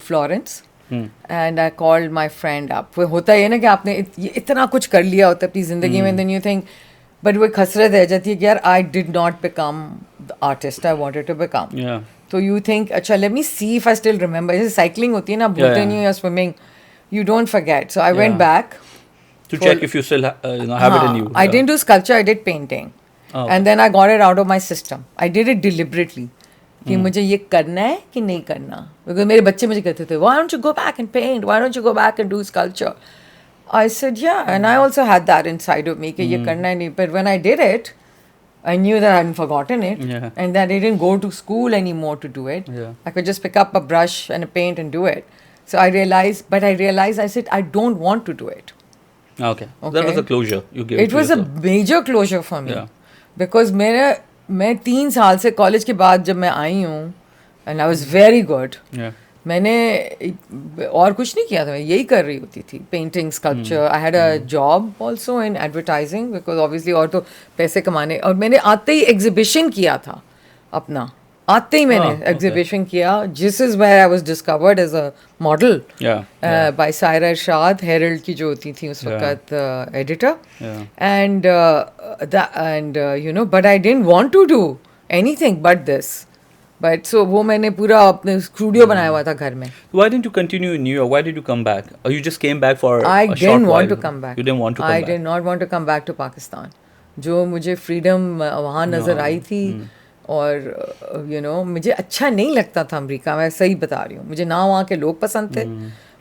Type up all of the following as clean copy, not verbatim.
Florence. And I called my friend up. वो होता है ना कि आपने इतना कुछ कर लिया होता है अपनी ज़िंदगी में, then you think, but वो एक हसरत रह जाती है कि यार I did not become the artist I wanted to become. Yeah. So you think, अच्छा let me see if I still remember. जैसे cycling होती है ना, भूलते नहीं हो, या swimming, you don't forget. So I went back to check if you still have it in you. I didn't do sculpture, I did painting. Oh, and then I got it out of my system. I did it deliberately. कि मुझे ये करना है कि नहीं करना. Because मेरे बच्चे मुझे कहते थे, why don't you go back and paint? Why don't you go back and do sculpture? I said, yeah. And I also had that inside of me कि ये करना है नहीं. But when I did it, I knew that I hadn't forgotten it. Yeah. And that I didn't go to school anymore to do it. Yeah. I could just pick up a brush and a paint and do it. So I realized, I said, I don't want to do it. Okay. That was a closure you gave. It was a major closure for me. Yeah. Because मैं 3 साल से college के बाद जब मैं आई हूँ, and I was very good. Yeah. मैंने और कुछ नहीं किया था, मैं यही कर रही होती थी, painting, sculpture. I had a job also in advertising, because obviously और तो पैसे कमाने. और मैंने आते ही एग्जीबिशन किया था अपना, आते ही मैंने एग्जीबिशन किया. This is where I was discovered as a model by Saira Irshad, Herald की जो होती थी उस वक्त editor. And you know, but I didn't want to do anything but this. But so वो मैंने पूरा अपने स्टूडियो बनाया हुआ था घर में. Why didn't you continue in New York? Why did you come back? Or you just came back for a short while? I didn't want to come back. You didn't want to come back? I did not want to come back to Pakistan. जो मुझे freedom वहाँ नज़र आई थी, और you know मुझे अच्छा नहीं लगता था अमेरिका. मैं सही बता रही हूँ, मुझे ना वहाँ के लोग पसंद थे.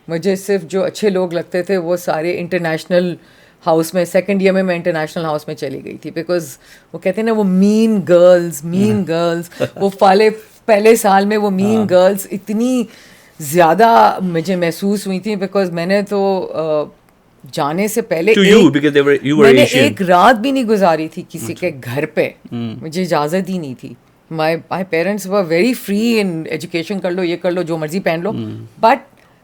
मुझे सिर्फ जो अच्छे लोग लगते थे वो सारे इंटरनेशनल हाउस में, सेकंड ईयर में मैं इंटरनेशनल हाउस में चली गई थी. बिकॉज वो कहते हैं ना वो मीन गर्ल्स वो पहले साल में वो मीन गर्ल्स इतनी ज़्यादा मुझे महसूस हुई थी. बिकॉज मैंने तो जाने से पहले मैंने एक रात भी नहीं गुजारी थी किसी के घर पे. मुझे इजाज़त ही नहीं थी. My parents were very free in education, कर लो, ये कर लो, जो मर्जी पहन लो, बट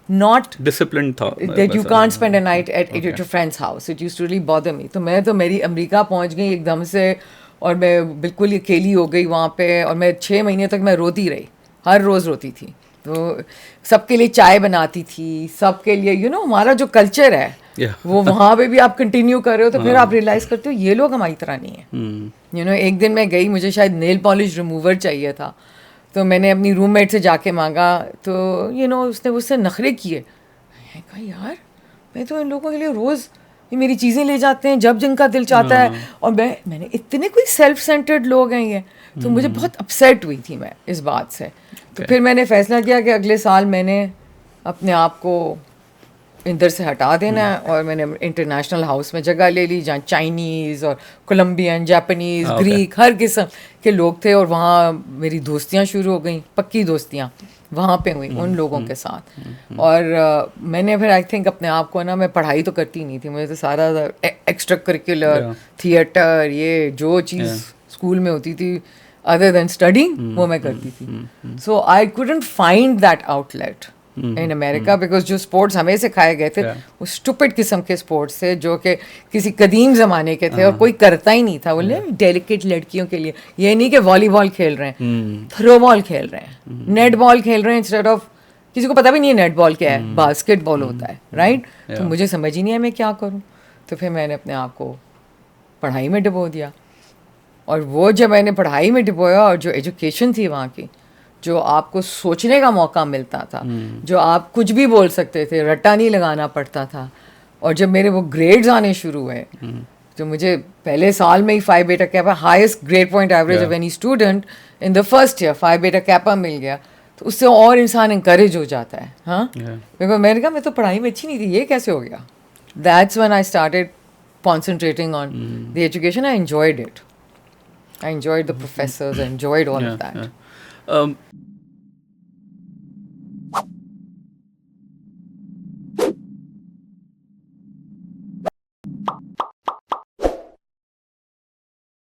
not disciplined था that you can't spend a night at your friend's house. It used to really bother me. तो मैं तो मेरी अमेरिका पहुंच गई एकदम से, और मैं बिल्कुल ही अकेली हो गई वहाँ पे. और मैं 6 महीने तक मैं रोती रही, हर रोज़ रोती थी. तो सबके लिए चाय बनाती थी, सबके लिए, यू नो हमारा जो कल्चर है वो वहाँ पे भी आप कंटिन्यू कर रहे हो. तो फिर आप रियलाइज़ करते हो ये लोग हमारी तरह नहीं है. यू नो एक दिन मैं गई, मुझे शायद नेल पॉलिश रिमूवर चाहिए था, तो मैंने अपनी रूममेट से जाके मांगा, तो यू नो उसने मुझसे नखरे किए. मैंने कहा यार मैं तो इन लोगों के लिए रोज़ ये मेरी चीज़ें ले जाते हैं जब जिनका दिल चाहता है, और मैंने इतने कोई सेल्फ सेंटर्ड लोग हैं ये. तो मुझे बहुत अपसेट हुई थी मैं इस बात से. तो फिर मैंने फ़ैसला किया कि अगले साल मैंने अपने आप को इधर से हटा देना है. और मैंने इंटरनेशनल हाउस में जगह ले ली जहाँ चाइनीज़ और कोलंबियन, जापानीज़, ग्रीक, हर किस्म के लोग थे. और वहाँ मेरी दोस्तियाँ शुरू हो गई, पक्की दोस्तियाँ वहाँ पे हुई उन लोगों के साथ. और मैंने फिर आई थिंक अपने आप को ना, मैं पढ़ाई तो करती नहीं थी, मुझे तो सारा एक्स्ट्रा करिकुलर, थिएटर, ये जो चीज़ स्कूल में होती थी अदर देन स्टडिंग, वो मैं करती थी. So I couldn't find that outlet in America, because जो स्पोर्ट्स हमें सिखाए गए थे वो स्टूपिड किस्म के स्पोर्ट्स थे जो कि किसी कदीम ज़माने के थे और कोई करता ही नहीं था. बोले डेलिकेट लड़कियों के लिए, ये नहीं कि वॉलीबॉल खेल रहे हैं, थ्रोबॉल खेल रहे हैं, नेट बॉल खेल रहे हैं, इंस्टेड ऑफ किसी को पता भी नहीं है नेट बॉल क्या है, बास्केटबॉल होता है, राइट. तो मुझे समझ ही नहीं है मैं क्या करूँ. तो फिर मैंने अपने आप को पढ़ाई में डुबो दिया. और वो जब मैंने पढ़ाई में डुबोया, और जो एजुकेशन थी वहाँ की, जो आपको सोचने का मौका मिलता था, जो आप कुछ भी बोल सकते थे, रट्टा नहीं लगाना पड़ता था. और जब मेरे वो ग्रेड्स आने शुरू हुए, तो मुझे पहले साल में ही 5 बेटा kappa, highest grade point average of any student in the first year, 5 बेटा कैपा मिल गया. तो उससे और इंसान इंकरेज हो जाता है. हाँ, बिकॉज मैंने कहा मैं तो पढ़ाई में अच्छी नहीं थी, ये कैसे हो गया. That's when I started concentrating on the education. I enjoyed it. I enjoyed the professors, I enjoyed all of that.